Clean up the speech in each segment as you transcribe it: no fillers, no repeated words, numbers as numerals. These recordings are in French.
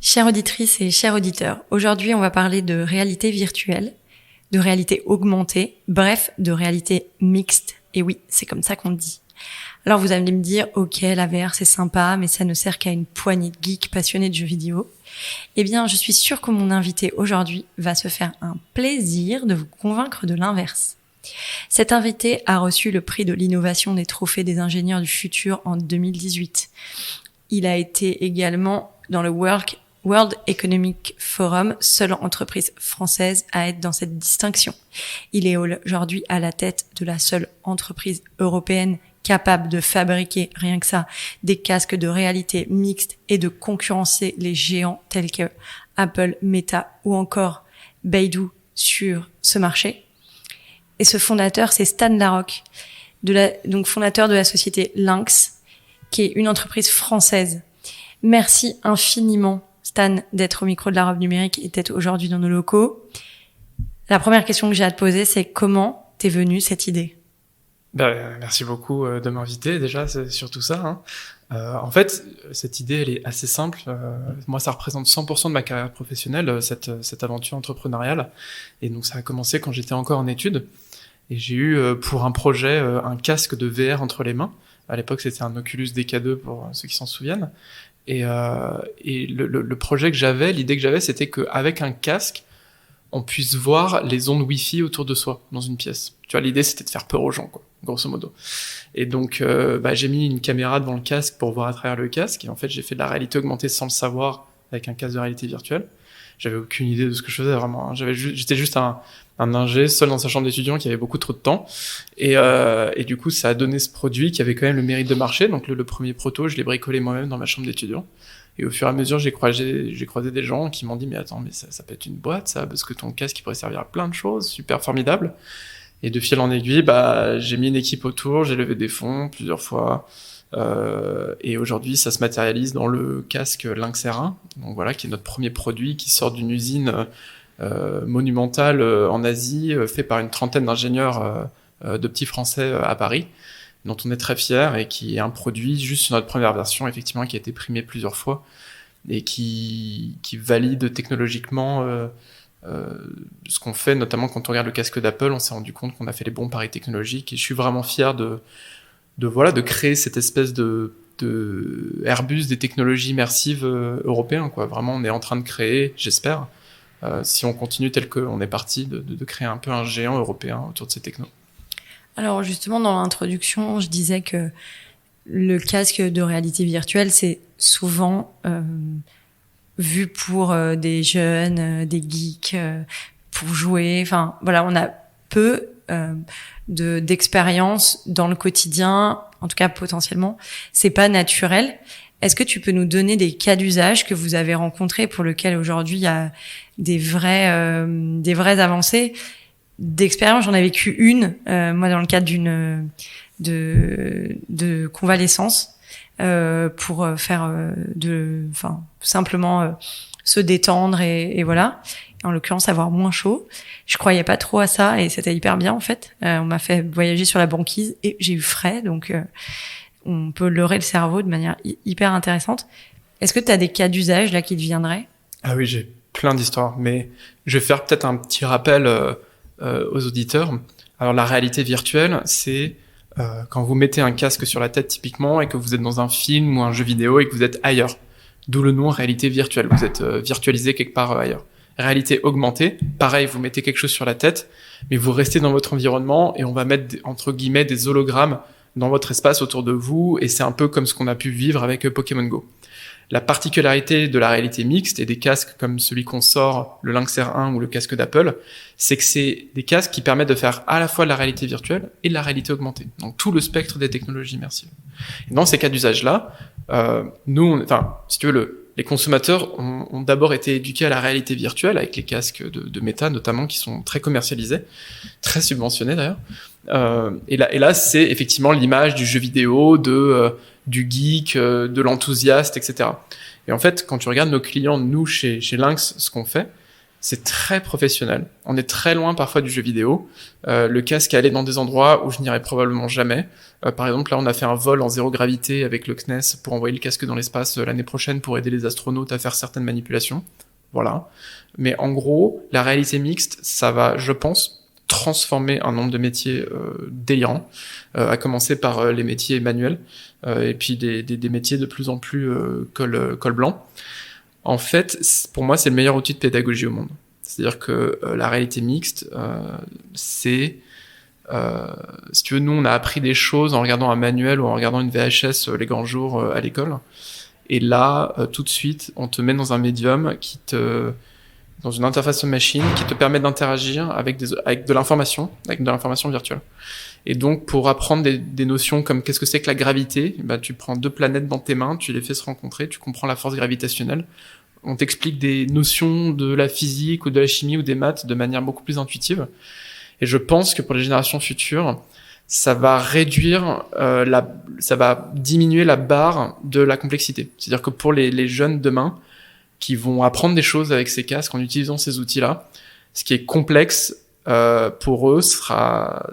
Chères auditrices et chers auditeurs, aujourd'hui on va parler de réalité virtuelle, de réalité augmentée, bref, de réalité mixte. Et oui, c'est comme ça qu'on dit. Alors vous allez me dire, ok, la VR c'est sympa, mais ça ne sert qu'à une poignée de geeks passionnés de jeux vidéo. Eh bien, je suis sûre que mon invité aujourd'hui va se faire un plaisir de vous convaincre de l'inverse. Cet invité a reçu le prix de l'innovation des trophées des ingénieurs du futur en 2018. Il a été également dans le World Economic Forum, seule entreprise française à être dans cette distinction. Il est aujourd'hui à la tête de la seule entreprise européenne capable de fabriquer, rien que ça, des casques de réalité mixte et de concurrencer les géants tels que Apple, Meta ou encore Baidu sur ce marché. Et ce fondateur, c'est Stan Larocque, donc fondateur de la société Lynx, qui est une entreprise française. Merci infiniment, Stan, d'être au micro de la Robe Numérique et d'être aujourd'hui dans nos locaux. La première question que j'ai à te poser, c'est comment t'es venue cette idée ? Merci beaucoup de m'inviter, déjà, c'est surtout ça. En fait, cette idée, elle est assez simple. Moi, ça représente 100% de ma carrière professionnelle, cette aventure entrepreneuriale. Et donc, ça a commencé quand j'étais encore en études. Et j'ai eu pour un projet un casque de VR entre les mains. À l'époque, c'était un Oculus DK2 pour ceux qui s'en souviennent. Et le projet que j'avais, l'idée que j'avais, c'était qu'avec un casque, on puisse voir les ondes Wi-Fi autour de soi dans une pièce. Tu vois, l'idée, c'était de faire peur aux gens, quoi, grosso modo. Et donc, j'ai mis une caméra devant le casque pour voir à travers le casque. Et en fait, j'ai fait de la réalité augmentée sans le savoir avec un casque de réalité virtuelle. J'avais aucune idée de ce que je faisais, vraiment. J'étais juste un ingé seul dans sa chambre d'étudiant qui avait beaucoup trop de temps. Et du coup, ça a donné ce produit qui avait quand même le mérite de marcher. Donc, le premier proto, je l'ai bricolé moi-même dans ma chambre d'étudiant. Et au fur et à mesure, j'ai croisé des gens qui m'ont dit, mais attends, mais ça peut être une boîte, ça, parce que ton casque, il pourrait servir à plein de choses, super formidable. Et de fil en aiguille, j'ai mis une équipe autour, j'ai levé des fonds plusieurs fois. Et aujourd'hui, ça se matérialise dans le casque Lynx R1, donc voilà, qui est notre premier produit qui sort d'une usine monumentale en Asie, fait par une trentaine d'ingénieurs de petits Français à Paris, dont on est très fiers et qui est un produit juste sur notre première version, effectivement, qui a été primé plusieurs fois et qui valide technologiquement ce qu'on fait, notamment quand on regarde le casque d'Apple, on s'est rendu compte qu'on a fait les bons paris technologiques et je suis vraiment fier de créer cette espèce de Airbus des technologies immersives européens, quoi. Vraiment, on est en train de créer, j'espère, si on continue tel qu'on est parti, de créer un peu un géant européen autour de ces technos. Alors justement, dans l'introduction, je disais que le casque de réalité virtuelle, c'est souvent vu pour des jeunes, des geeks, pour jouer. Enfin, voilà, on a peu d'expérience dans le quotidien, en tout cas potentiellement. C'est pas naturel. Est-ce que tu peux nous donner des cas d'usage que vous avez rencontrés pour lesquels aujourd'hui il y a des vraies avancées? D'expérience, j'en ai vécu une, moi dans le cadre de convalescence, pour faire simplement se détendre et voilà. En l'occurrence, avoir moins chaud. Je croyais pas trop à ça et c'était hyper bien en fait. On m'a fait voyager sur la banquise et j'ai eu frais, donc on peut leurrer le cerveau de manière hyper intéressante. Est-ce que tu as des cas d'usage là qui te viendraient? Ah oui, j'ai plein d'histoires, mais je vais faire peut-être un petit rappel aux auditeurs. Alors la réalité virtuelle, c'est quand vous mettez un casque sur la tête typiquement et que vous êtes dans un film ou un jeu vidéo et que vous êtes ailleurs. D'où le nom réalité virtuelle. Vous êtes virtualisé quelque part ailleurs. Réalité augmentée, pareil, vous mettez quelque chose sur la tête, mais vous restez dans votre environnement et on va mettre entre guillemets des hologrammes dans votre espace autour de vous et c'est un peu comme ce qu'on a pu vivre avec Pokémon Go. La particularité de la réalité mixte et des casques comme celui qu'on sort, le Lynx R1 ou le casque d'Apple, c'est que c'est des casques qui permettent de faire à la fois de la réalité virtuelle et de la réalité augmentée. Donc tout le spectre des technologies immersives. Et dans ces cas d'usage-là, si tu veux, les consommateurs ont d'abord été éduqués à la réalité virtuelle avec les casques de Meta notamment qui sont très commercialisés, très subventionnés d'ailleurs. Et là, c'est effectivement l'image du jeu vidéo, du geek, de l'enthousiaste, etc. Et en fait, quand tu regardes nos clients, nous, chez Lynx, ce qu'on fait, c'est très professionnel. On est très loin parfois du jeu vidéo. Le casque est allé dans des endroits où je n'irai probablement jamais. Par exemple, là, on a fait un vol en zéro gravité avec le CNES pour envoyer le casque dans l'espace l'année prochaine pour aider les astronautes à faire certaines manipulations. Voilà. Mais en gros, la réalité mixte, ça va, je pense, transformer un nombre de métiers délirants, à commencer par les métiers manuels, et puis des métiers de plus en plus col blanc. En fait, pour moi, c'est le meilleur outil de pédagogie au monde. C'est-à-dire que la réalité mixte, c'est... si tu veux, nous, on a appris des choses en regardant un manuel ou en regardant une VHS les grands jours à l'école. Et là, tout de suite, on te met dans un médium dans une interface machine qui te permet d'interagir avec de l'information virtuelle. Et donc, pour apprendre des notions comme qu'est-ce que c'est que la gravité, bah, tu prends 2 planètes dans tes mains, tu les fais se rencontrer, tu comprends la force gravitationnelle. On t'explique des notions de la physique ou de la chimie ou des maths de manière beaucoup plus intuitive. Et je pense que pour les générations futures, ça va réduire, ça va diminuer la barre de la complexité. C'est-à-dire que pour les jeunes demain, qui vont apprendre des choses avec ces casques en utilisant ces outils-là, ce qui est complexe pour eux sera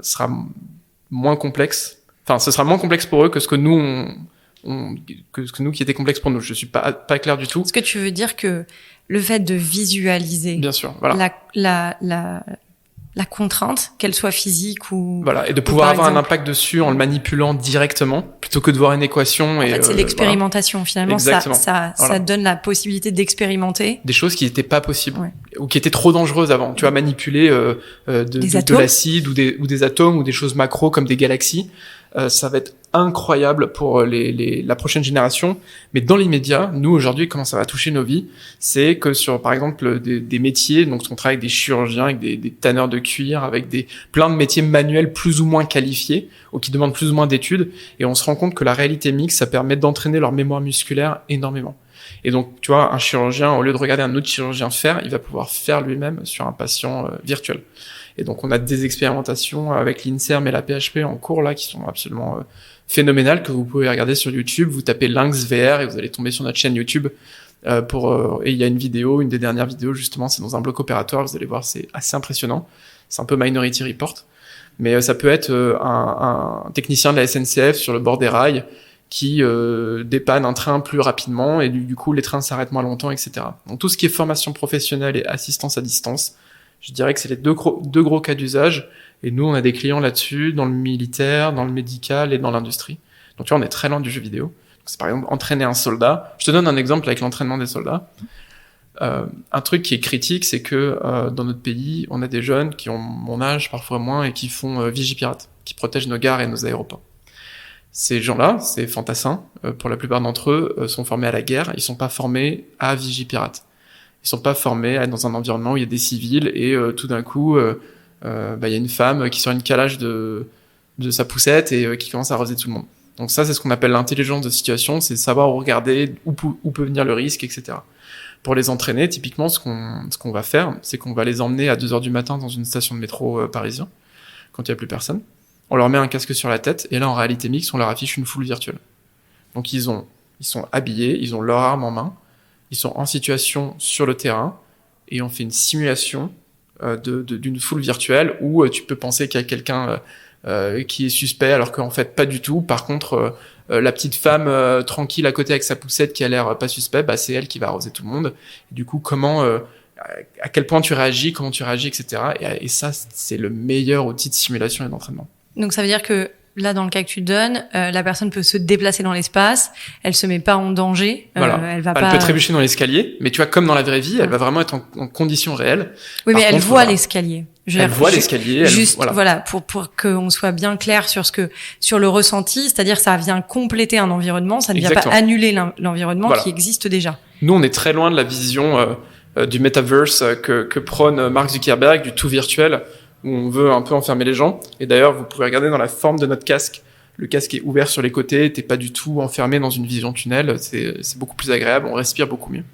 moins complexe. Enfin, ce sera moins complexe pour eux que ce que nous que ce que nous qui était complexe pour nous. Je suis pas clair du tout. Est-ce que tu veux dire que le fait de visualiser, bien sûr, voilà, la contrainte, qu'elle soit physique ou... Voilà, et de pouvoir avoir un impact dessus en le manipulant directement, plutôt que de voir une équation. En fait, c'est l'expérimentation, voilà. Finalement. Exactement. Ça donne la possibilité d'expérimenter. Des choses qui n'étaient pas possibles, ou qui étaient trop dangereuses avant. Tu vois, manipuler de l'acide ou des atomes ou des choses macro comme des galaxies. Ça va être incroyable pour la prochaine génération. Mais dans l'immédiat, nous, aujourd'hui, comment ça va toucher nos vies, c'est que sur, par exemple, des métiers, donc on travaille avec des chirurgiens, avec des tanneurs de cuir, avec plein de métiers manuels plus ou moins qualifiés, ou qui demandent plus ou moins d'études, et on se rend compte que la réalité mixte, ça permet d'entraîner leur mémoire musculaire énormément. Et donc, tu vois, un chirurgien, au lieu de regarder un autre chirurgien faire, il va pouvoir faire lui-même sur un patient virtuel. Et donc, on a des expérimentations avec l'INSERM et la PHP en cours, là, qui sont absolument phénoménales, que vous pouvez regarder sur YouTube. Vous tapez Lynx VR et vous allez tomber sur notre chaîne YouTube. Et il y a une des dernières vidéos, justement, c'est dans un bloc opératoire. Vous allez voir, c'est assez impressionnant. C'est un peu Minority Report. Mais ça peut être un technicien de la SNCF sur le bord des rails qui dépanne un train plus rapidement et du coup, les trains s'arrêtent moins longtemps, etc. Donc, tout ce qui est formation professionnelle et assistance à distance, je dirais que c'est les deux gros cas d'usage. Et nous, on a des clients là-dessus, dans le militaire, dans le médical et dans l'industrie. Donc, tu vois, on est très loin du jeu vidéo. Donc, c'est par exemple entraîner un soldat. Je te donne un exemple avec l'entraînement des soldats. Un truc qui est critique, c'est que dans notre pays, on a des jeunes qui ont mon âge, parfois moins, et qui font Vigipirate, qui protègent nos gares et nos aéroports. Ces gens-là, ces fantassins, pour la plupart d'entre eux, sont formés à la guerre. Ils sont pas formés à Vigipirate. Ils sont pas formés à être dans un environnement où il y a des civils et tout d'un coup, il y a une femme qui sort une calage de sa poussette et qui commence à arroser tout le monde. Donc ça, c'est ce qu'on appelle l'intelligence de situation, c'est savoir regarder où peut venir le risque, etc. Pour les entraîner, typiquement, ce qu'on va faire, c'est qu'on va les emmener à 2h du matin dans une station de métro parisien, quand il n'y a plus personne. On leur met un casque sur la tête et là, en réalité mixte, on leur affiche une foule virtuelle. Donc ils sont habillés, ils ont leur arme en main, ils sont en situation sur le terrain et on fait une simulation d'une foule virtuelle où tu peux penser qu'il y a quelqu'un qui est suspect alors qu'en fait pas du tout. Par contre, la petite femme tranquille à côté avec sa poussette qui a l'air pas suspect, c'est elle qui va arroser tout le monde. Et du coup, à quel point tu réagis, comment tu réagis, etc. Et ça, c'est le meilleur outil de simulation et d'entraînement. Donc ça veut dire que là, dans le cas que tu donnes, la personne peut se déplacer dans l'espace, elle se met pas en danger, voilà. Elle peut trébucher dans l'escalier, mais tu vois, comme dans la vraie vie, elle va vraiment être en conditions réelles. Oui, mais elle voit l'escalier. Elle voit l'escalier. Voilà, pour qu'on soit bien clair sur le ressenti, c'est-à-dire ça vient compléter un environnement, ça ne vient pas annuler l'environnement qui existe déjà. Nous, on est très loin de la vision du metaverse que prône Mark Zuckerberg, du tout virtuel, où on veut un peu enfermer les gens. Et d'ailleurs, vous pouvez regarder dans la forme de notre casque. Le casque est ouvert sur les côtés, t'es pas du tout enfermé dans une vision tunnel, c'est beaucoup plus agréable, on respire beaucoup mieux.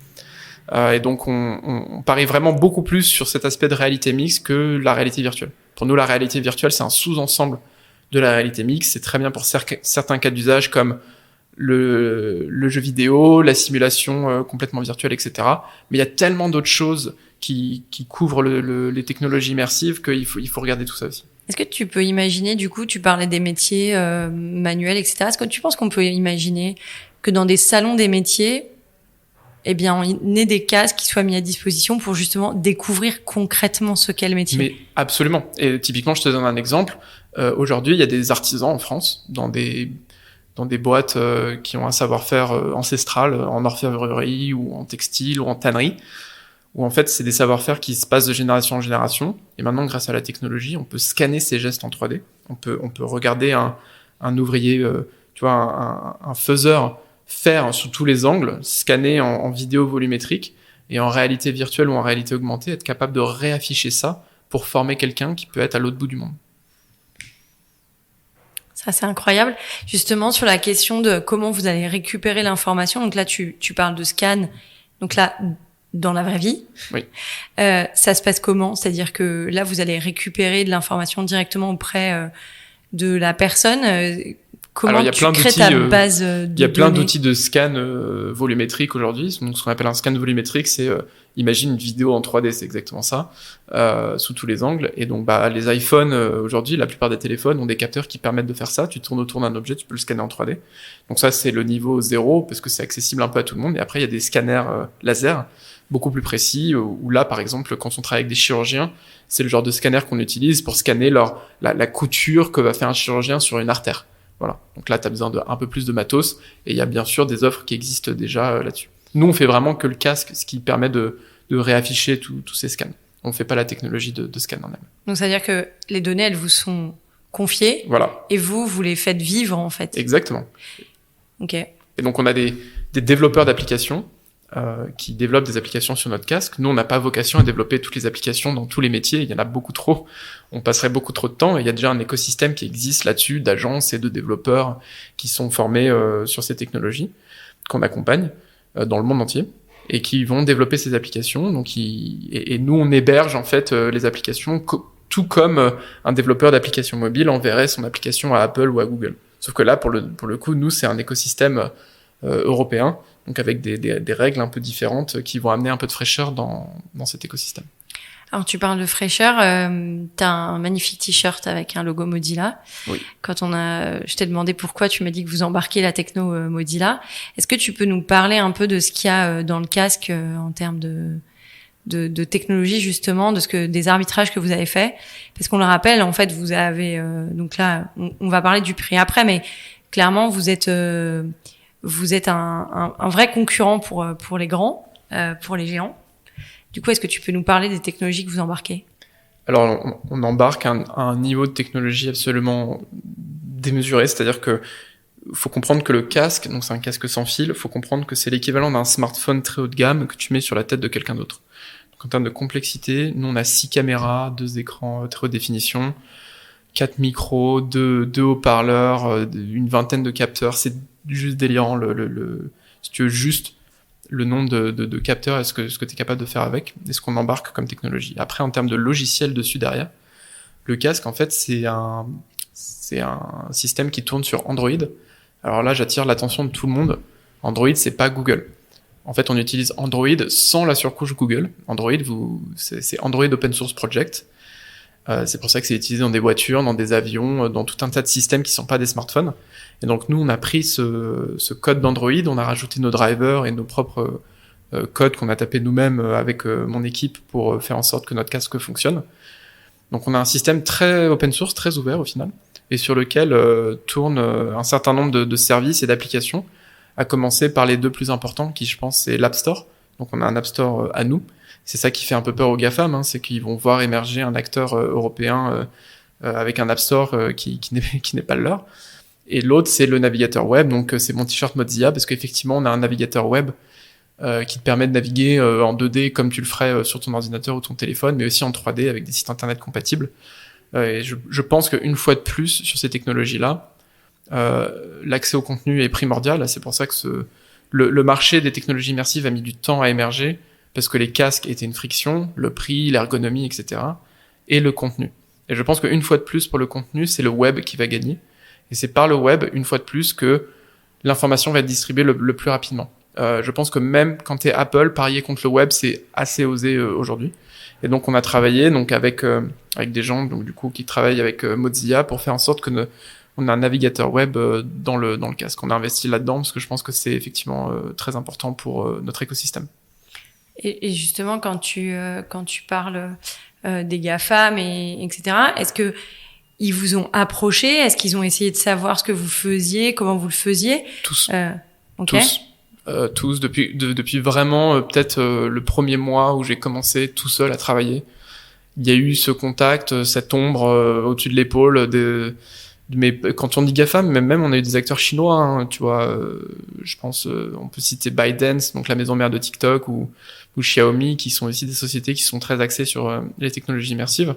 Et donc, on parie vraiment beaucoup plus sur cet aspect de réalité mixte que la réalité virtuelle. Pour nous, la réalité virtuelle, c'est un sous-ensemble de la réalité mixte. C'est très bien pour certains cas d'usage comme le jeu vidéo, la simulation complètement virtuelle, etc. Mais il y a tellement d'autres choses qui couvrent les technologies immersives qu'il faut regarder tout ça aussi. Est-ce que tu peux imaginer, du coup, tu parlais des métiers manuels, etc. Est-ce que tu penses qu'on peut imaginer que dans des salons des métiers, eh bien, on ait des casques qui soient mis à disposition pour justement découvrir concrètement ce qu'est le métier? Mais absolument. Et typiquement, je te donne un exemple. Aujourd'hui, il y a des artisans en France, dans des boîtes qui ont un savoir-faire ancestral en orfèvrerie ou en textile ou en tannerie, où en fait c'est des savoir-faire qui se passent de génération en génération. Et maintenant, grâce à la technologie, on peut scanner ces gestes en 3D. On peut regarder un ouvrier, tu vois, un faiseur faire sous tous les angles, scanner en vidéo volumétrique et en réalité virtuelle ou en réalité augmentée, être capable de réafficher ça pour former quelqu'un qui peut être à l'autre bout du monde. Ça, c'est incroyable. Justement, sur la question de comment vous allez récupérer l'information. Donc là, tu parles de scan. Donc là, dans la vraie vie. Oui. Ça se passe comment? C'est-à-dire que là, vous allez récupérer de l'information directement auprès de la personne. Comment tu crées ta base de données? Il y a plein d'outils de scan volumétrique aujourd'hui. Donc, ce qu'on appelle un scan volumétrique, c'est imagine une vidéo en 3D, c'est exactement ça, sous tous les angles. Et donc, les iPhones aujourd'hui, la plupart des téléphones ont des capteurs qui permettent de faire ça. Tu tournes autour d'un objet, tu peux le scanner en 3D. Donc ça, c'est le niveau 0 parce que c'est accessible un peu à tout le monde. Et après, il y a des scanners laser beaucoup plus précis. Où là, par exemple, quand on travaille avec des chirurgiens, c'est le genre de scanner qu'on utilise pour scanner la couture que va faire un chirurgien sur une artère. Voilà. Donc là, tu as besoin d'un peu plus de matos. Et il y a bien sûr des offres qui existent déjà là-dessus. Nous, on fait vraiment que le casque, ce qui permet de réafficher tous ces scans. On fait pas la technologie de scan en elle. Donc, ça veut dire que les données, elles vous sont confiées. Voilà. Et vous les faites vivre, en fait. Exactement. Ok. Et donc, on a des développeurs d'applications qui développent des applications sur notre casque. Nous, on n'a pas vocation à développer toutes les applications dans tous les métiers. Il y en a beaucoup trop. On passerait beaucoup trop de temps. Et il y a déjà un écosystème qui existe là-dessus d'agences et de développeurs qui sont formés sur ces technologies, qu'on accompagne dans le monde entier et qui vont développer ces applications. Donc, et nous, on héberge en fait les applications tout comme un développeur d'applications mobiles enverrait son application à Apple ou à Google. Sauf que là, pour le coup, nous, c'est un écosystème européen, donc avec des règles un peu différentes qui vont amener un peu de fraîcheur dans cet écosystème. Alors, tu parles de fraîcheur, t'as un magnifique t-shirt avec un logo Mozilla. Oui. Je t'ai demandé pourquoi, tu m'as dit que vous embarquez la techno Mozilla. Est-ce que tu peux nous parler un peu de ce qu'il y a dans le casque en termes de technologie, justement, des arbitrages que vous avez faits? Parce qu'on le rappelle, en fait, vous avez, donc là, on va parler du prix après, mais clairement, vous êtes un vrai concurrent pour les grands, pour les géants. Du coup, est-ce que tu peux nous parler des technologies que vous embarquez? Alors, on embarque un niveau de technologie absolument démesuré, c'est-à-dire que faut comprendre que le casque, donc c'est un casque sans fil, faut comprendre que c'est l'équivalent d'un smartphone très haut de gamme que tu mets sur la tête de quelqu'un d'autre. Donc, en termes de complexité, nous on a 6 caméras, 2 écrans très haute définition, 4 micros, 2 haut-parleurs, une vingtaine de capteurs. C'est juste délirant. Si tu veux juste le nombre de capteurs et ce que tu es capable de faire avec, et ce qu'on embarque comme technologie. Après, en termes de logiciel dessus derrière, le casque, en fait, c'est un système qui tourne sur Android. Alors là, j'attire l'attention de tout le monde. Android, c'est pas Google. En fait, on utilise Android sans la surcouche Google. Android, c'est Android Open Source Project. C'est pour ça que c'est utilisé dans des voitures, dans des avions, dans tout un tas de systèmes qui sont pas des smartphones. Et donc nous, on a pris ce code d'Android, on a rajouté nos drivers et nos propres codes qu'on a tapés nous-mêmes avec mon équipe pour faire en sorte que notre casque fonctionne. Donc on a un système très open source, très ouvert au final, et sur lequel tourne un certain nombre de services et d'applications, à commencer par les 2 plus importants, qui je pense c'est l'App Store. Donc on a un App Store à nous. C'est ça qui fait un peu peur aux GAFAM, hein, c'est qu'ils vont voir émerger un acteur européen avec un App Store qui n'est pas le leur. Et l'autre, c'est le navigateur web, donc c'est mon t-shirt Mozilla, parce qu'effectivement, on a un navigateur web qui te permet de naviguer en 2D comme tu le ferais sur ton ordinateur ou ton téléphone, mais aussi en 3D avec des sites internet compatibles. Et je pense qu'une fois de plus, sur ces technologies-là, l'accès au contenu est primordial. C'est pour ça que le marché des technologies immersives a mis du temps à émerger, parce que les casques étaient une friction, le prix, l'ergonomie, etc., et le contenu. Et je pense qu'une fois de plus, pour le contenu, c'est le web qui va gagner. Et c'est par le web, une fois de plus, que l'information va être distribuée le plus rapidement. Je pense que même quand t'es Apple, parier contre le web, c'est assez osé aujourd'hui. Et donc on a travaillé donc avec des gens donc du coup qui travaillent avec Mozilla pour faire en sorte que on a un navigateur web dans le casque. On a investi là-dedans parce que je pense que c'est effectivement très important pour notre écosystème. Et justement quand tu parles des GAFAM etc. Est-ce que ils vous ont approché? Est-ce qu'ils ont essayé de savoir ce que vous faisiez, comment vous le faisiez? Tous. Okay. Tous depuis vraiment peut-être le premier mois où j'ai commencé tout seul à travailler. Il y a eu ce contact, cette ombre au-dessus de l'épaule mais quand on dit GAFAM, même on a eu des acteurs chinois, hein, tu vois, je pense on peut citer ByteDance, donc la maison mère de TikTok, ou Xiaomi, qui sont aussi des sociétés qui sont très axées sur les technologies immersives.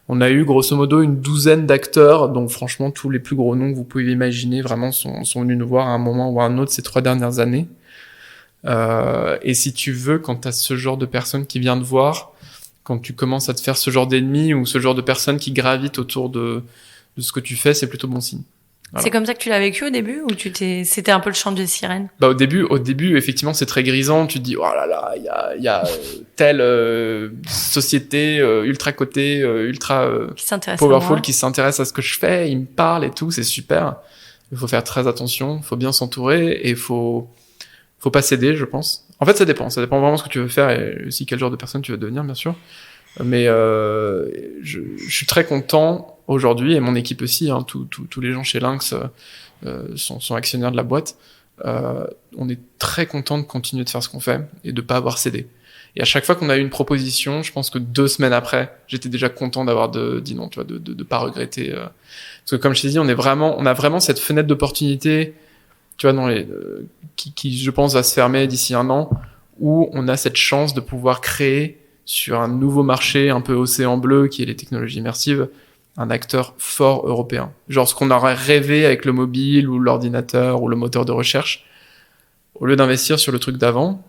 On a eu grosso modo une douzaine d'acteurs, donc franchement tous les plus gros noms que vous pouvez imaginer vraiment sont venus nous voir à un moment ou à un autre ces 3 dernières années. Et si tu veux, quand t'as ce genre de personnes qui viennent te voir, quand tu commences à te faire ce genre d'ennemis ou ce genre de personnes qui gravitent autour de ce que tu fais, c'est plutôt bon signe. Voilà. C'est comme ça que tu l'as vécu au début, ou c'était un peu le chant de sirène? Au début, effectivement, c'est très grisant. Tu te dis, oh là là, il y a telle société ultra cotée, ultra powerful qui s'intéresse à ce que je fais. Il me parle et tout, c'est super. Il faut faire très attention, il faut bien s'entourer et il faut pas céder, je pense. En fait, ça dépend vraiment de ce que tu veux faire et aussi quel genre de personne tu veux devenir, bien sûr. Mais je suis très content aujourd'hui, et mon équipe aussi, hein, tous les gens chez Lynx sont actionnaires de la boîte. On est très content de continuer de faire ce qu'on fait et de pas avoir cédé. Et à chaque fois qu'on a eu une proposition, je pense que 2 semaines après, j'étais déjà content d'avoir dit non, tu vois, de pas regretter. Parce que comme je t'ai dit, on a vraiment cette fenêtre d'opportunité, tu vois, qui je pense va se fermer d'ici 1 an, où on a cette chance de pouvoir créer sur un nouveau marché un peu océan bleu qui est les technologies immersives, un acteur fort européen. Genre ce qu'on aurait rêvé avec le mobile ou l'ordinateur ou le moteur de recherche, au lieu d'investir sur le truc d'avant,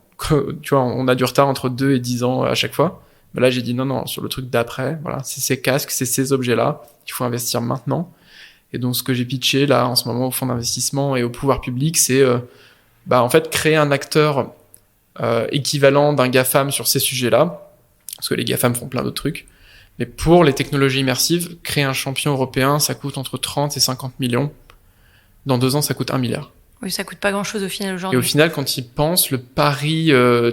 tu vois, on a du retard entre 2 et 10 ans à chaque fois. Mais là, j'ai dit non, sur le truc d'après, voilà, c'est ces casques, c'est ces objets-là qu'il faut investir maintenant. Et donc ce que j'ai pitché là en ce moment au fonds d'investissement et au pouvoir public, c'est en fait créer un acteur équivalent d'un GAFAM sur ces sujets-là, parce que les GAFAM font plein d'autres trucs. Mais pour les technologies immersives, créer un champion européen, ça coûte entre 30 et 50 millions. Dans 2 ans, ça coûte 1 milliard. Oui, ça coûte pas grand-chose au final aujourd'hui. Et au final, quand ils pensent, le pari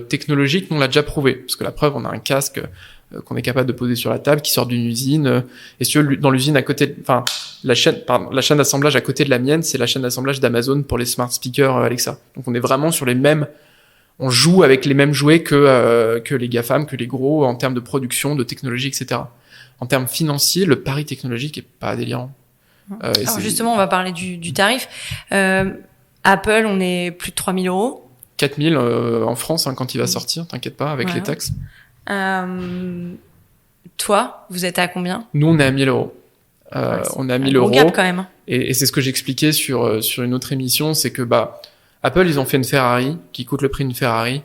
technologique, nous, on l'a déjà prouvé. Parce que la preuve, on a un casque qu'on est capable de poser sur la table, qui sort d'une usine. Et si dans l'usine à côté, la chaîne d'assemblage à côté de la mienne, c'est la chaîne d'assemblage d'Amazon pour les smart speakers Alexa. Donc on est vraiment sur les mêmes. On joue avec les mêmes jouets que les GAFAM, que les gros, en termes de production, de technologie, etc. En termes financiers, le pari technologique est pas délirant. Alors justement, on va parler du tarif. Apple, on est plus de 3 000 €. 4 000 en France, hein, quand il va sortir, t'inquiète pas, avec les taxes. Toi, vous êtes à combien? Nous, on est à 1 000 €. On est à 1 000 €. Gap quand même. Et c'est ce que j'expliquais sur une autre émission, c'est que Apple, ils ont fait une Ferrari qui coûte le prix d'une Ferrari.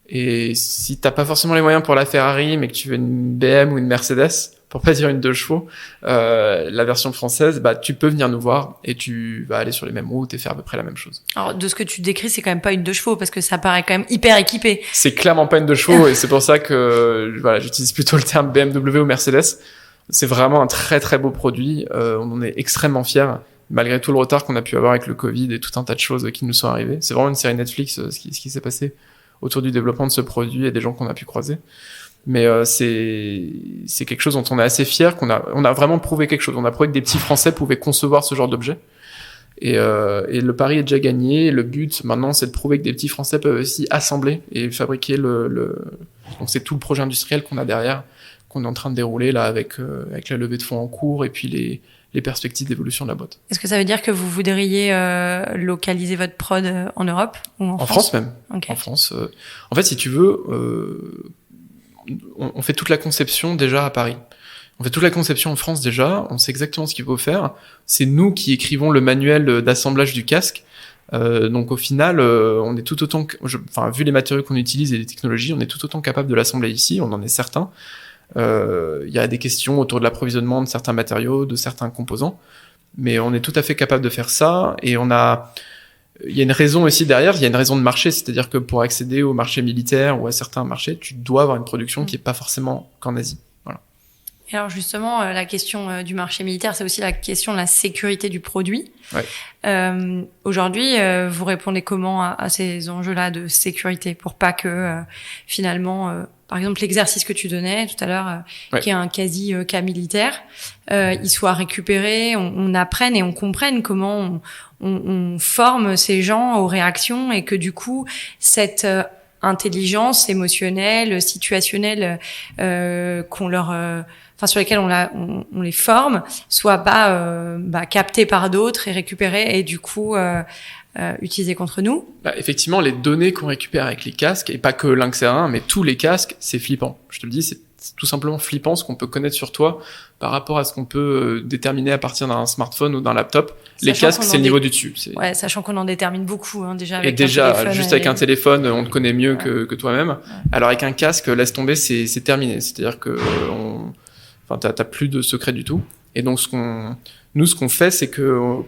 Et si t'as pas forcément les moyens pour la Ferrari, mais que tu veux une BM ou une Mercedes, pour pas dire une 2 chevaux, la version française, tu peux venir nous voir et tu vas aller sur les mêmes routes et faire à peu près la même chose. Alors, de ce que tu décris, c'est quand même pas une 2 chevaux parce que ça paraît quand même hyper équipé. C'est clairement pas une 2 chevaux et c'est pour ça que, j'utilise plutôt le terme BMW ou Mercedes. C'est vraiment un très très beau produit. On en est extrêmement fiers. Malgré tout le retard qu'on a pu avoir avec le Covid et tout un tas de choses qui nous sont arrivées. C'est vraiment une série Netflix, ce qui s'est passé autour du développement de ce produit et des gens qu'on a pu croiser. Mais c'est quelque chose dont on est assez fier, on a vraiment prouvé quelque chose. On a prouvé que des petits Français pouvaient concevoir ce genre d'objet. Et le pari est déjà gagné. Le but maintenant, c'est de prouver que des petits Français peuvent aussi assembler et fabriquer donc c'est tout le projet industriel qu'on a derrière, qu'on est en train de dérouler là avec la levée de fonds en cours et puis les perspectives d'évolution de la boîte. Est-ce que ça veut dire que vous voudriez localiser votre prod en Europe ou en France? En France même. Okay. En France. En fait, si tu veux, on fait toute la conception déjà à Paris. On fait toute la conception en France déjà. On sait exactement ce qu'il faut faire. C'est nous qui écrivons le manuel d'assemblage du casque. Donc au final, on est tout autant, vu les matériaux qu'on utilise et les technologies, on est tout autant capable de l'assembler ici. On en est certain. Il y a des questions autour de l'approvisionnement de certains matériaux, de certains composants, mais on est tout à fait capable de faire ça. Et on a il y a une raison aussi derrière, il y a une raison de marché, c'est-à-dire que pour accéder au marché militaire ou à certains marchés, tu dois avoir une production qui est pas forcément qu'en Asie. Voilà. Et alors justement, la question du marché militaire, c'est aussi la question de la sécurité du produit. Ouais. Aujourd'hui, vous répondez comment à ces enjeux-là de sécurité pour pas que finalement, par exemple, l'exercice que tu donnais tout à l'heure, qui est un quasi cas militaire, il soit récupéré, on apprenne et on comprenne comment on forme ces gens aux réactions et que du coup, cette intelligence émotionnelle, situationnelle qu'on leur sur lesquels on les forme, soit pas captés par d'autres et récupérés et du coup utilisés contre nous. Effectivement, les données qu'on récupère avec les casques, et pas que Lynx R1, mais tous les casques, c'est flippant. Je te le dis, c'est tout simplement flippant ce qu'on peut connaître sur toi par rapport à ce qu'on peut déterminer à partir d'un smartphone ou d'un laptop. Les casques, c'est le niveau du dessus. Ouais, sachant qu'on en détermine beaucoup déjà. Avec juste avec un téléphone, on te connaît mieux que toi-même. Ouais. Alors avec un casque, laisse tomber, c'est terminé. C'est-à-dire que t'as plus de secret du tout. Et donc ce qu'on fait, c'est que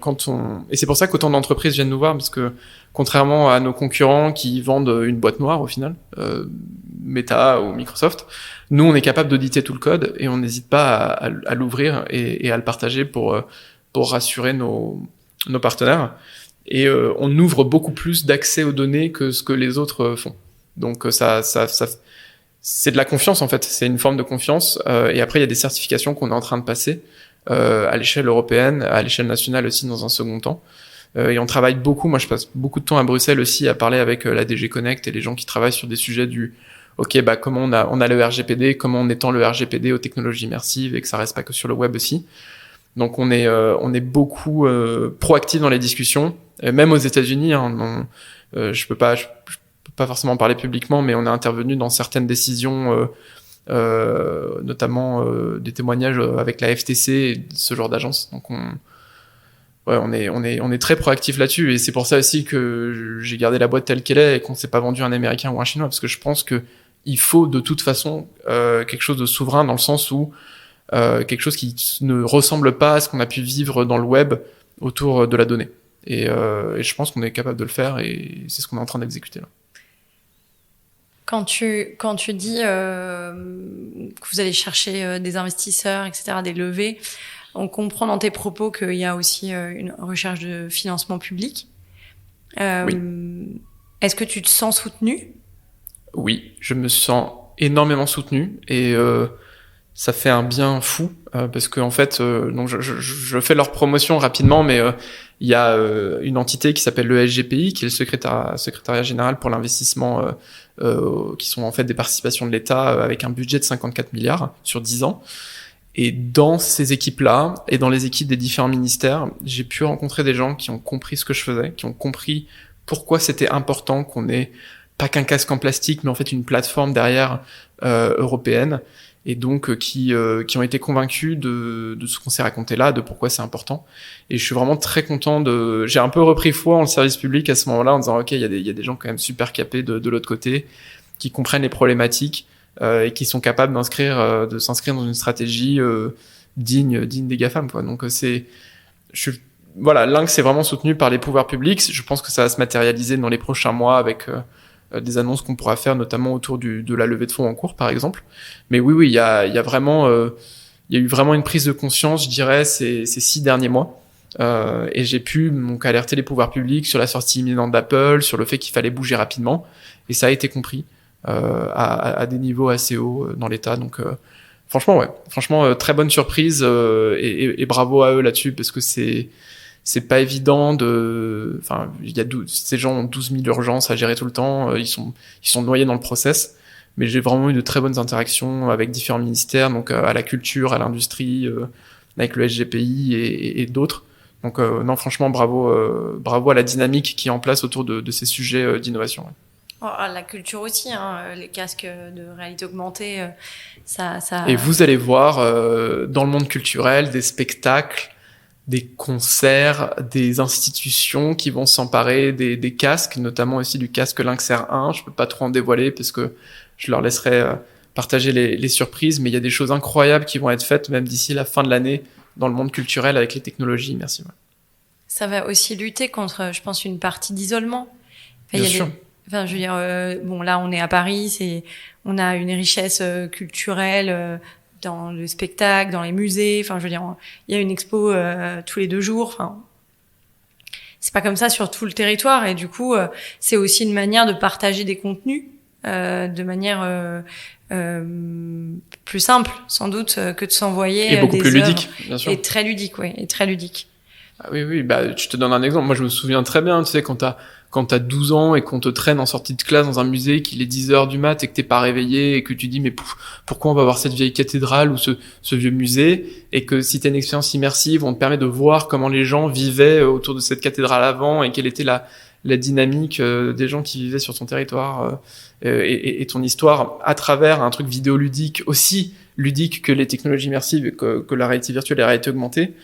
et c'est pour ça qu'autant d'entreprises viennent nous voir, parce que contrairement à nos concurrents qui vendent une boîte noire au final, Meta ou Microsoft, nous on est capable d'auditer tout le code et on n'hésite pas à l'ouvrir et à le partager pour rassurer nos partenaires. Et on ouvre beaucoup plus d'accès aux données que ce que les autres font. Donc ça c'est de la confiance en fait, c'est une forme de confiance. Et après il y a des certifications qu'on est en train de passer à l'échelle européenne, à l'échelle nationale aussi dans un second temps. Et on travaille beaucoup, moi je passe beaucoup de temps à Bruxelles aussi à parler avec la DG Connect et les gens qui travaillent sur des sujets comment on a le RGPD, comment on étend le RGPD aux technologies immersives et que ça reste pas que sur le web aussi. Donc on est beaucoup proactif dans les discussions, et même aux États-Unis. Je peux pas forcément en parler publiquement, mais on est intervenu dans certaines décisions, notamment des témoignages avec la FTC et ce genre d'agence. Donc on est très proactif là-dessus, et c'est pour ça aussi que j'ai gardé la boîte telle qu'elle est et qu'on s'est pas vendu un Américain ou un Chinois, parce que je pense que il faut de toute façon quelque chose de souverain, dans le sens où quelque chose qui ne ressemble pas à ce qu'on a pu vivre dans le web autour de la donnée. Et je pense qu'on est capable de le faire, et c'est ce qu'on est en train d'exécuter là. Quand tu dis que vous allez chercher des investisseurs, etc., des levées, on comprend dans tes propos qu'il y a aussi une recherche de financement public. Oui. Est-ce que tu te sens soutenu ? Oui, je me sens énormément soutenu, et ça fait un bien fou parce que en fait, donc je fais leur promotion rapidement, mais il y a une entité qui s'appelle le SGPI, qui est le secrétariat général pour l'investissement, qui sont en fait des participations de l'État avec un budget de 54 milliards sur 10 ans. Et dans ces équipes-là, et dans les équipes des différents ministères, j'ai pu rencontrer des gens qui ont compris ce que je faisais, qui ont compris pourquoi c'était important qu'on ait pas qu'un casque en plastique, mais en fait une plateforme derrière européenne, et donc qui ont été convaincus de ce qu'on s'est raconté là, de pourquoi c'est important. Et je suis vraiment très content j'ai un peu repris foi en le service public à ce moment-là, en disant ok, il y a des gens quand même super capés de l'autre côté, qui comprennent les problématiques, et qui sont capables de s'inscrire dans une stratégie digne des GAFAM, quoi. Donc Lynx est vraiment soutenu par les pouvoirs publics. Je pense que ça va se matérialiser dans les prochains mois avec des annonces qu'on pourra faire, notamment autour de la levée de fonds en cours, par exemple. Mais oui, il y a eu vraiment une prise de conscience, je dirais, ces 6 derniers mois. Et j'ai pu donc alerter les pouvoirs publics sur la sortie imminente d'Apple, sur le fait qu'il fallait bouger rapidement, et ça a été compris à des niveaux assez hauts dans l'État. Donc franchement, très bonne surprise, et bravo à eux là-dessus, parce que c'est pas évident ces gens ont 12 000 urgences à gérer tout le temps, ils sont noyés dans le process, mais j'ai vraiment eu de très bonnes interactions avec différents ministères, donc à la culture, à l'industrie, avec le SGPI et d'autres. Donc non, franchement, bravo à la dynamique qui est en place autour de ces sujets d'innovation. Ouais. La culture aussi, les casques de réalité augmentée, ça... Et vous allez voir dans le monde culturel des spectacles, des concerts, des institutions qui vont s'emparer des casques, notamment aussi du casque Lynx R1. Je peux pas trop en dévoiler parce que je leur laisserai partager les surprises, mais il y a des choses incroyables qui vont être faites même d'ici la fin de l'année dans le monde culturel avec les technologies immersives. Ça va aussi lutter contre, je pense, une partie d'isolement. Enfin, Bien sûr. Enfin, je veux dire, bon, là, on est à Paris, on a une richesse culturelle dans le spectacle, dans les musées. Enfin, je veux dire, il y a une expo tous les 2 jours. Enfin, c'est pas comme ça sur tout le territoire. Et du coup, c'est aussi une manière de partager des contenus de manière plus simple, sans doute, que de s'envoyer Et beaucoup des plus œuvres. ludique, bien sûr. Et très ludique, oui, et très ludique. Ah oui, bah, je te donne un exemple. Moi, je me souviens très bien, tu sais, quand t'as 12 ans et qu'on te traîne en sortie de classe dans un musée, qu'il est 10 heures du mat et que t'es pas réveillé et que tu dis, mais pourquoi on va voir cette vieille cathédrale ou ce vieux musée? Et que si t'as une expérience immersive, on te permet de voir comment les gens vivaient autour de cette cathédrale avant et quelle était la dynamique des gens qui vivaient sur ton territoire et ton histoire à travers un truc vidéoludique aussi ludique que les technologies immersives et que la réalité virtuelle et la réalité augmentée.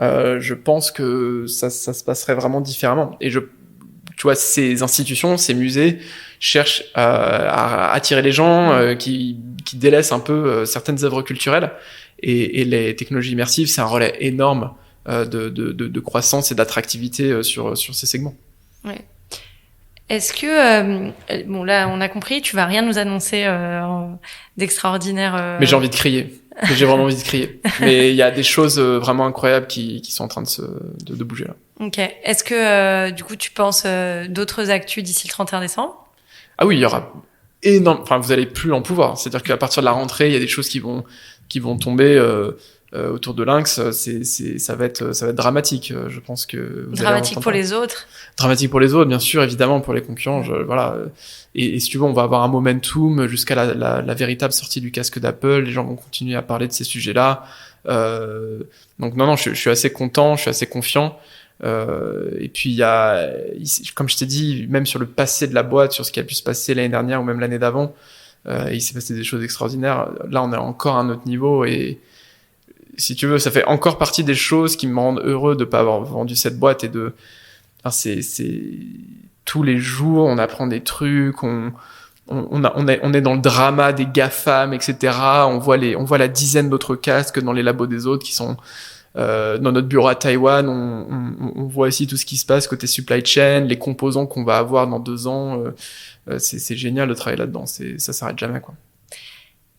Je pense que ça se passerait vraiment différemment. Et tu vois, ces institutions, ces musées cherchent à attirer les gens qui délaissent un peu certaines œuvres culturelles. Et les technologies immersives, c'est un relais énorme de croissance et d'attractivité sur ces segments. Ouais. Est-ce que bon là, on a compris, tu vas rien nous annoncer d'extraordinaire. Mais j'ai envie de crier. J'ai vraiment envie de crier. Mais il y a des choses vraiment incroyables qui sont en train de bouger là. Ok. Est-ce que du coup tu penses d'autres actus d'ici le 31 décembre? Ah oui, il y aura énorme. Enfin, vous allez plus en pouvoir. C'est-à-dire qu'à partir de la rentrée, il y a des choses qui vont tomber autour de Lynx. Ça va être dramatique. Je pense que dramatique pour les autres. Dramatique pour les autres, bien sûr, évidemment pour les concurrents. Voilà. Et si tu veux, on va avoir un momentum jusqu'à la véritable sortie du casque d'Apple. Les gens vont continuer à parler de ces sujets-là. Donc non, je suis assez content, je suis assez confiant. Et puis il y a, comme je t'ai dit, même sur le passé de la boîte, sur ce qui a pu se passer l'année dernière ou même l'année d'avant, il s'est passé des choses extraordinaires. Là, on est encore à un autre niveau et si tu veux, ça fait encore partie des choses qui me rendent heureux de pas avoir vendu cette boîte et enfin, c'est tous les jours, on apprend des trucs, on est dans le drama des GAFAM, etc. On voit la dizaine d'autres casques dans les labos des autres qui sont dans notre bureau à Taïwan. On voit aussi tout ce qui se passe côté supply chain, les composants qu'on va avoir dans 2 ans. C'est génial de travailler là-dedans. Ça s'arrête jamais, quoi.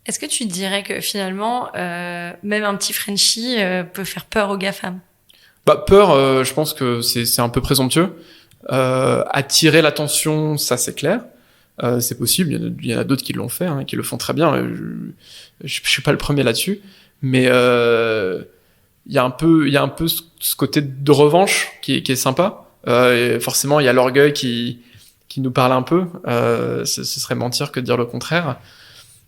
Est-ce que tu dirais que finalement, même un petit Frenchie peut faire peur aux GAFAM? Bah, peur, je pense que c'est un peu présomptueux. Attirer l'attention, ça c'est clair. C'est possible. Il y en a d'autres qui l'ont fait, qui le font très bien. Je suis pas le premier là-dessus, mais il y a un peu ce côté de revanche qui est sympa. Et forcément, il y a l'orgueil qui nous parle un peu. Ce serait mentir que de dire le contraire.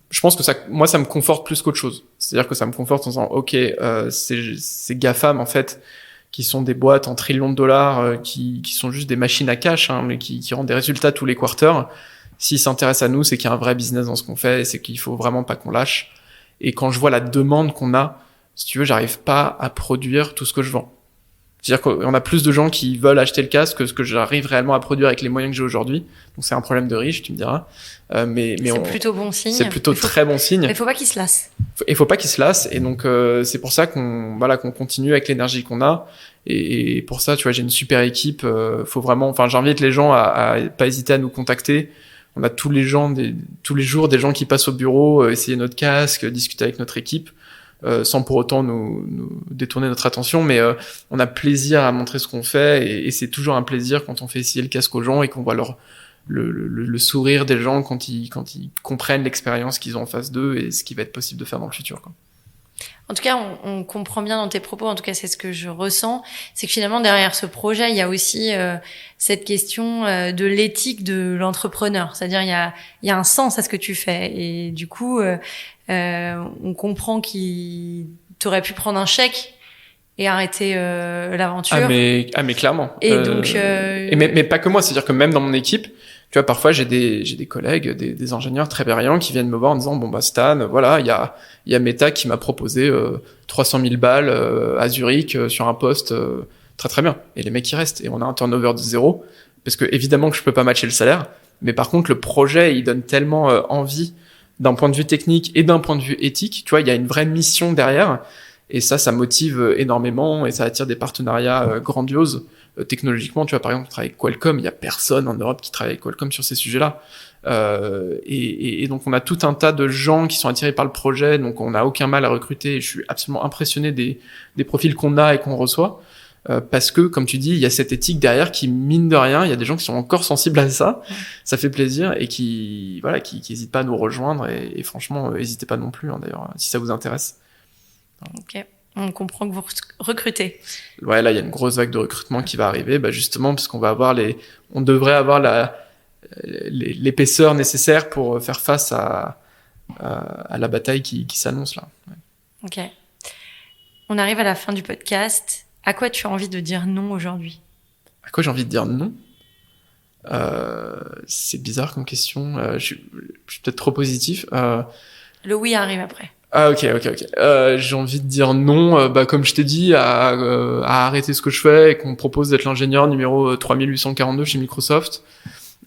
Je pense que moi, ça me conforte plus qu'autre chose. C'est-à-dire que ça me conforte en disant, ok, ces GAFAM, en fait, qui sont des boîtes en trillions de dollars, qui sont juste des machines à cash, mais qui rendent des résultats tous les quarters. S'ils s'intéressent à nous, c'est qu'il y a un vrai business dans ce qu'on fait, et c'est qu'il faut vraiment pas qu'on lâche. Et quand je vois la demande qu'on a, si tu veux, j'arrive pas à produire tout ce que je vends. C'est-à-dire qu'on a plus de gens qui veulent acheter le casque que ce que j'arrive réellement à produire avec les moyens que j'ai aujourd'hui. Donc c'est un problème de riche, tu me diras. Mais c'est plutôt bon signe. C'est plutôt très bon signe. Mais faut pas qu'ils se lassent. Il faut pas qu'ils se lassent. Et donc c'est pour ça qu'on continue avec l'énergie qu'on a. Et pour ça, tu vois, j'ai une super équipe. Faut vraiment, enfin, j'invite les gens à pas hésiter à nous contacter. On a tous les jours des gens qui passent au bureau, essayer notre casque, discuter avec notre équipe. Sans pour autant nous détourner notre attention, mais on a plaisir à montrer ce qu'on fait et c'est toujours un plaisir quand on fait essayer le casque aux gens et qu'on voit le sourire des gens quand ils comprennent l'expérience qu'ils ont en face d'eux et ce qui va être possible de faire dans le futur, quoi. En tout cas, on comprend bien dans tes propos, en tout cas c'est ce que je ressens, c'est que finalement derrière ce projet, il y a aussi cette question de l'éthique de l'entrepreneur. C'est-à-dire il y a un sens à ce que tu fais et du coup on comprend qu'il t'aurait pu prendre un chèque et arrêter l'aventure. Ah mais clairement. Et donc mais pas que moi, c'est-à-dire que même dans mon équipe, tu vois, parfois j'ai des collègues, des ingénieurs très brillants qui viennent me voir en disant bon bah Stan, voilà, il y a Meta qui m'a proposé 300 000 balles à Zurich sur un poste très très bien. Et les mecs ils restent et on a un turnover de 0 parce que évidemment que je peux pas matcher le salaire, mais par contre le projet il donne tellement envie d'un point de vue technique et d'un point de vue éthique. Tu vois, il y a une vraie mission derrière et ça motive énormément et ça attire des partenariats grandioses technologiquement, tu vois, par exemple, on travaille avec Qualcomm, il y a personne en Europe qui travaille avec Qualcomm sur ces sujets-là. Et donc on a tout un tas de gens qui sont attirés par le projet, donc on n'a aucun mal à recruter. Je suis absolument impressionné des profils qu'on a et qu'on reçoit, parce que, comme tu dis, il y a cette éthique derrière qui, mine de rien, il y a des gens qui sont encore sensibles à ça, ça fait plaisir, et qui hésitent pas à nous rejoindre, et franchement, n'hésitez pas non plus, hein, d'ailleurs, si ça vous intéresse. Ok. On comprend que vous recrutez. Ouais, là, il y a une grosse vague de recrutement qui va arriver, justement, parce qu'on va avoir on devrait avoir l'épaisseur nécessaire pour faire face à la bataille qui s'annonce là. Ouais. Ok. On arrive à la fin du podcast. À quoi tu as envie de dire non aujourd'hui? À quoi j'ai envie de dire non? C'est bizarre comme question. Je suis peut-être trop positif. Le oui arrive après. Ah, ok. J'ai envie de dire non, comme je t'ai dit, à arrêter ce que je fais et qu'on me propose d'être l'ingénieur numéro 3842 chez Microsoft.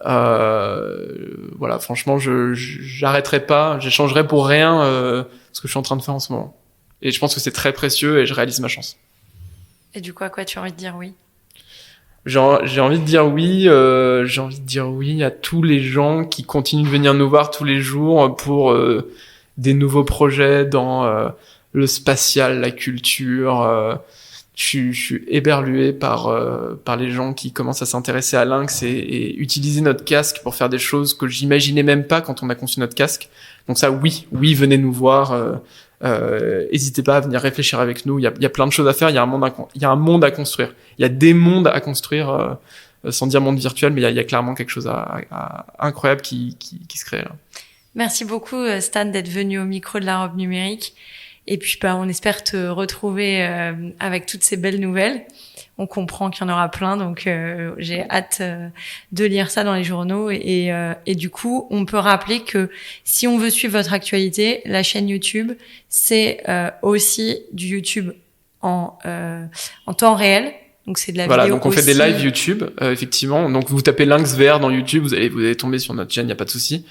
Voilà, franchement, j'arrêterai pas, j'échangerai pour rien ce que je suis en train de faire en ce moment. Et je pense que c'est très précieux et je réalise ma chance. Et du coup, à quoi tu as envie de dire oui? J'ai envie de dire oui. J'ai envie de dire oui à tous les gens qui continuent de venir nous voir tous les jours pour des nouveaux projets dans le spatial, la culture. Je suis éberlué par les gens qui commencent à s'intéresser à Lynx et utiliser notre casque pour faire des choses que j'imaginais même pas quand on a conçu notre casque. Donc ça, oui, venez nous voir. N'hésitez pas à venir réfléchir avec nous. Il y a plein de choses à faire. Il y a un monde à construire. Il y a des mondes à construire, sans dire monde virtuel, mais il y a clairement quelque chose incroyable qui se crée là. Merci beaucoup Stan d'être venu au micro de la Robe Numérique. Et puis on espère te retrouver avec toutes ces belles nouvelles. On comprend qu'il y en aura plein, donc j'ai hâte de lire ça dans les journaux. Et du coup, on peut rappeler que si on veut suivre votre actualité, la chaîne YouTube, c'est aussi du YouTube en temps réel. Donc c'est de la vidéo. Donc on fait des lives YouTube, effectivement. Donc vous tapez Lynx VR dans YouTube, vous allez tomber sur notre chaîne, il y a pas de souci.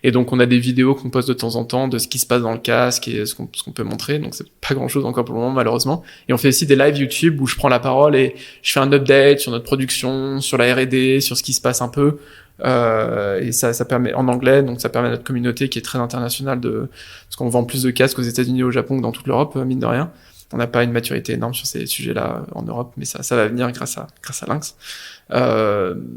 Et donc on a des vidéos qu'on poste de temps en temps de ce qui se passe dans le casque et ce qu'on peut montrer. Donc c'est pas grand chose encore pour le moment malheureusement. Et on fait aussi des lives YouTube où je prends la parole et je fais un update sur notre production, sur la R&D, sur ce qui se passe un peu. Et ça permet en anglais, donc ça permet à notre communauté qui est très internationale parce qu'on vend plus de casques aux États-Unis et au Japon que dans toute l'Europe, mine de rien. On n'a pas une maturité énorme sur ces sujets-là en Europe, mais ça va venir grâce à Lynx.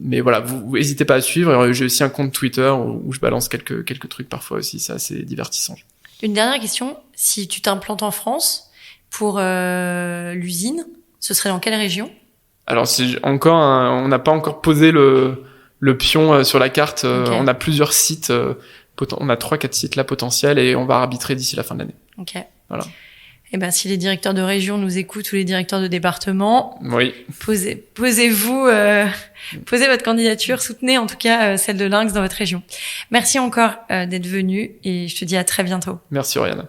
Mais voilà, vous n'hésitez pas à suivre. J'ai aussi un compte Twitter où je balance quelques trucs parfois aussi. C'est assez divertissant. Une dernière question. Si tu t'implantes en France pour l'usine, ce serait dans quelle région? Alors on n'a pas encore posé le pion sur la carte. Okay. On a plusieurs sites. On a 3-4 sites là potentiels et on va arbitrer d'ici la fin de l'année. Ok. Voilà. Eh ben, si les directeurs de région nous écoutent ou les directeurs de département, oui. posez votre candidature, soutenez en tout cas celle de Lynx dans votre région. Merci encore d'être venu et je te dis à très bientôt. Merci Oriana.